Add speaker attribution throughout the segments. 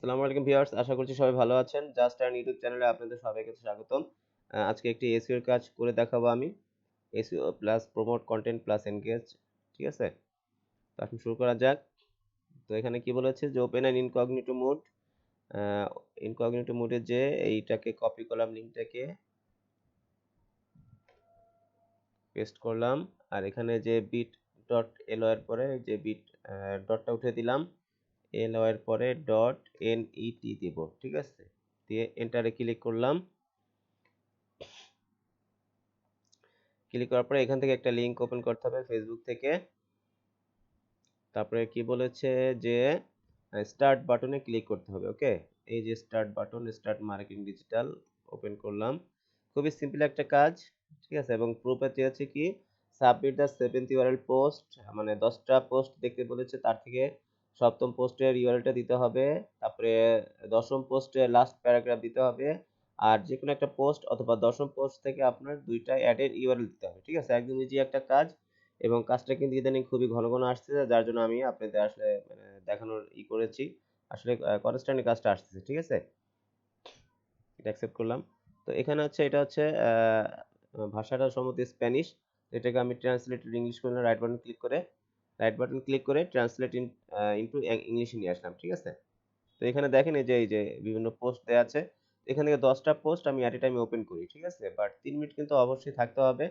Speaker 1: আসসালামু আলাইকুম ভিউয়ার্স, আশা করছি সবাই ভালো আছেন। জাস্ট আর্ন ইউটিউব চ্যানেলে আপনাদের সবাইকে স্বাগতম। আজকে একটি এসইও এর কাজ করে দেখাবো আমি। SEO plus promote content plus engage. ঠিক আছে? তো এখন শুরু করা যাক। তো এখানে কি বলেছে যে open an incognito mode. Incognito মোডে যে এইটাকে কপি করলাম, লিংকটাকে পেস্ট করলাম, আর এখানে যে বিট ডট এলও এর পরে যে বিট ডটটা উঠে দিলাম, এলও এর পরে ডট এনইটি দিব। ঠিক আছে? দিয়ে এন্টারে ক্লিক করলাম। ক্লিক করার পরে এখান থেকে একটা লিংক ওপেন করতে হবে ফেসবুক থেকে। তারপরে কি বলেছে যে স্টার্ট বাটনে ক্লিক করতে হবে। ওকে, এই যে start button, start marketing digital open করলাম। খুবই সিম্পল একটা কাজ। ঠিক আছে? এবং প্রুফে চেয়েছে কি submit the 7th URL post, মানে 10টা পোস্ট দেখতে বলেছে, তার থেকে সপ্তম পোস্টের ইউআরএলটা দিতে হবে। তারপরে দশম পোস্টের লাস্ট প্যারাগ্রাফ দিতে হবে। আর যে কোনো একটা পোস্ট অথবা দশম পোস্ট থেকে আপনার দুইটা অ্যাডের ইউআরএল দিতে হবে। ঠিক আছে? একদম ইজি একটা কাজ, এবং কাজটা কিন্তু ইদানিং খুবই ঘন ঘন আসতেছে, যার জন্য আমি আপনাদের আসলে মানে দেখানোর করেছি। আসলে কনস্ট্যান্ট কাজটা আসতেছে। ঠিক আছে? এটা অ্যাকসেপ্ট করলাম। তো এখানে হচ্ছে এটা হচ্ছে ভাষাটা সম্ভবত স্প্যানিশ। এটাকে আমি ট্রান্সলেটেড ইংলিশ করে রাইট বাটন ক্লিক করে ট্রান্সলেট ইনটু ইংলিশে নিয়ে আসলাম। ঠিক আছে? তো এখানে দেখেন এই যে বিভিন্ন পোস্ট দেওয়া আছে। এখান থেকে 10টা পোস্ট আমি এট এ টাইম ওপেন করি। ঠিক আছে? বাট 3 মিনিট কিন্তু অবশ্যই থাকতে হবে।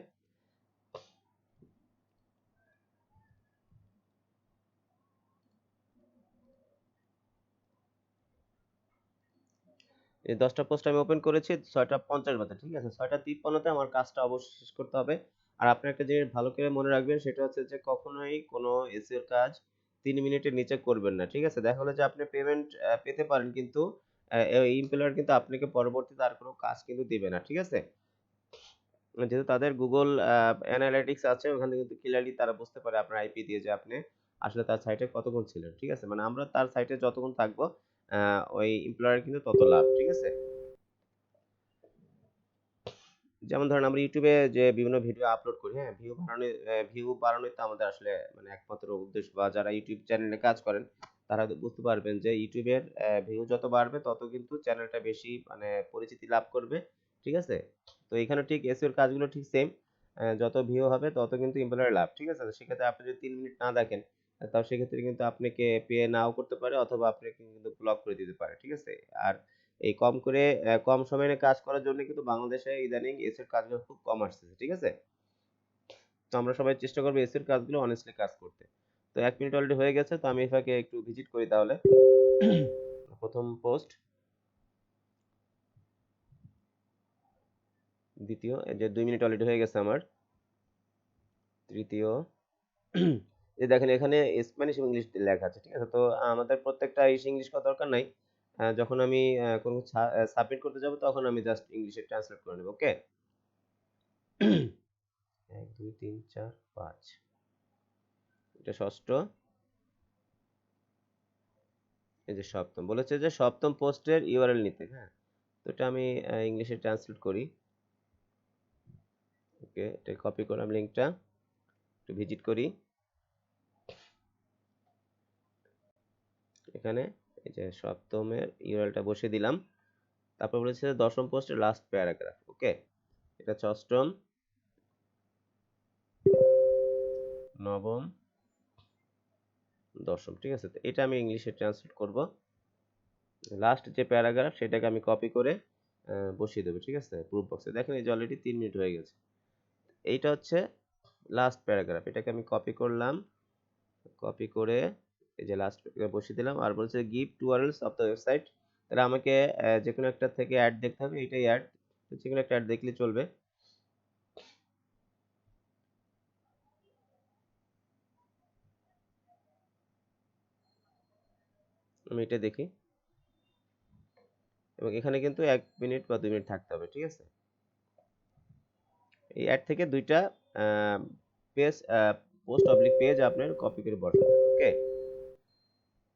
Speaker 1: এই 10টা পোস্ট আমি ওপেন করেছি 6টা 50 বাজে। ঠিক আছে? 6টা 53-তে আমার কাজটা অবশ্যই শেষ করতে হবে। আর আপনি একটা জিনিস ভালো করে মনে রাখবেন, সেটা হচ্ছে যে কখনোই কোনো এসইও কাজ 3 মিনিটের নিচে করবেন না। ঠিক আছে? দেখা হলো যে আপনি পেমেন্ট পেতে পারেন, কিন্তু এই এমপ্লয়ার কিন্তু আপনাকে পরবর্তীতে আর কোনো কাজ কিন্তু দিবে না। ঠিক আছে? যেহেতু তাদের গুগল অ্যানালিটিক্স আছে, ওখান থেকে কিন্তু ক্লিয়ারলি তারা বুঝতে পারে আপনার আইপি দিয়ে যে আপনি আসলে তার সাইটে কতক্ষণ ছিলেন। ঠিক আছে? মানে আমরা তার সাইটে যতক্ষণ থাকবো ওই এমপ্লয়ার কিন্তু তত লাভ। ঠিক আছে? যেমন ধরেন আমরা ইউটিউবে যে বিভিন্ন ভিডিও আপলোড করি, হ্যাঁ, ভিউ বাড়ানোই তো আমাদের আসলে মানে একমাত্র উদ্দেশ্য। বা যারা ইউটিউব চ্যানেলে কাজ করেন তারা বুঝতে পারবেন যে ইউটিউবের ভিউ যত বাড়বে তত কিন্তু চ্যানেলটা বেশি মানে পরিচিতি লাভ করবে। ঠিক আছে? তো এখানে ঠিক এসইও এর কাজগুলো ঠিক সেম। যত ভিউ হবে তত কিন্তু এমপ্লয়ারের লাভ। ঠিক আছে? তো সেক্ষেত্রে আপনি যদি 3 মিনিট না দেখেন, তাও সেক্ষেত্রে কিন্তু আপনাকে পে নাও করতে পারে, অথবা আপনাকে কিন্তু ব্লক করে দিতে পারে। ঠিক আছে? আর এই কম করে কম সময়ে কাজ করার জন্য কিন্তু বাংলাদেশে ইদানিং এসির কাজগুলো খুব কম আসতেছে। ঠিক আছে? তো আমরা সবাই চেষ্টা করবো এসির কাজগুলো অনেস্টলি কাজ করতে। তো 1 মিনিট অলরেডি হয়ে গেছে, তো আমি এটাকে একটু ভিজিট করি তাহলে। প্রথম পোস্ট, দ্বিতীয়, এই যে 2 মিনিট অলরেডি হয়ে গেছে আমার। তৃতীয়, এই দেখেন এখানে স্প্যানিশ এবং ইংলিশ লেখা আছে। ঠিক আছে? তো আমাদের প্রত্যেকটা ইংলিশ করার দরকার নাই। যখন আমি কোনো সাবমিট করতে যাব তখন আমি জাস্ট ইংলিশে ট্রান্সলেট করে নেব। ওকে? 1 2 3 4 5, এটা ষষ্ঠ। এই যে সপ্তম, বলেছে যে সপ্তম পোস্টের ইউআরএল নিতে। হ্যাঁ, তো এটা আমি ইংলিশে ট্রান্সলেট করি। ওকে, এটা কপি করলাম লিংকটা, একটু ভিজিট করি। এখানে এই যে সপ্তমের ইউআরএলটা বসিয়ে দিলাম। তারপর বলেছে দশম পোস্টের লাস্ট প্যারাগ্রাফ। ওকে, এটা হচ্ছে অষ্টম, নবম, দশম। ঠিক আছে? তো এটা আমি ইংলিশে ট্রান্সলেট করব। লাস্ট যে প্যারাগ্রাফ সেটাকে আমি কপি করে বসিয়ে দেবো। ঠিক আছে? প্রুফ বক্সে দেখেন এই যে অলরেডি 3 মিনিট হয়ে গেছে। এইটা হচ্ছে লাস্ট প্যারাগ্রাফ, এটাকে আমি কপি করলাম। কপি করে এই যে লাস্ট বসিয়ে দিলাম। আর বলছে give two URLs of the website. তাহলে আমাকে যে কোনো একটা থেকে অ্যাড দেখতে হবে, এটাই অ্যাড। যে কোনো একটা অ্যাড দেখলে চলবে। আমি এটা দেখি, এবং এখানে কিন্তু 1 মিনিট বা 2 মিনিট থাকতে হবে। ঠিক আছে? এই অ্যাড থেকে দুইটা পেজ, পোস্ট অবলিক পেজ আপনার কপি করে বসাবেন। ওকে,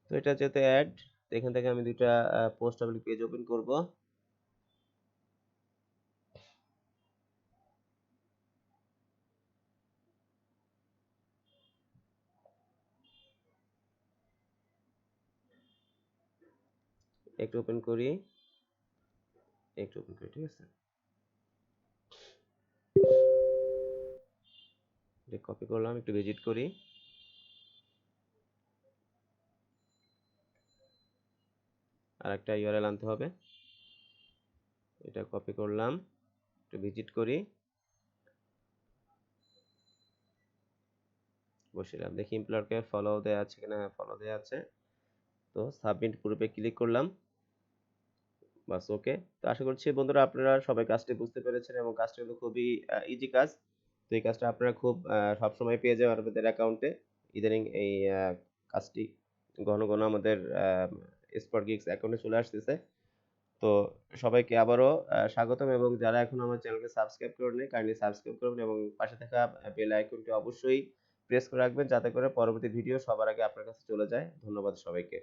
Speaker 1: তো এটা যেহেতু অ্যাড, এখান থেকে আমি দুইটা পোস্ট অবলিক পেজ ওপেন করব। একটু ওপেন করি, ঠিক আছে, এটা কপি করলাম, একটু ভিজিট করি, আর একটা ইউআরএল আনতে হবে, এটা কপি করলাম, একটু ভিজিট করি, বসিলাম, দেখি এমপ্লয়ারকে ফলো দেওয়া আছে কিনা, ফলো দেওয়া আছে, তো সাবমিট গ্রুপে ক্লিক করলাম, বাস ওকে। তো আশা করছি বন্ধুরা আপনারা সবাই কাজটি বুঝতে পেরেছেন এবং কাজটি কিন্তু খুবই ইজি কাজ। তো এই কাজটা আপনারা খুব সবসময় পেয়ে যাবেন আপনাদের অ্যাকাউন্টে। ইদানিং এই কাজটি ঘন ঘন আমাদের স্পট গিগস অ্যাকাউন্টে চলে আসতেছে। তো সবাইকে আবারও স্বাগতম, এবং যারা এখন আমার চ্যানেলকে সাবস্ক্রাইব করেননি কাইন্ডলি সাবস্ক্রাইব করবেন এবং পাশে থাকা বেল আইকনটি অবশ্যই প্রেস করে রাখবেন যাতে করে পরবর্তী ভিডিও সবার আগে আপনার কাছে চলে যায়। ধন্যবাদ সবাইকে।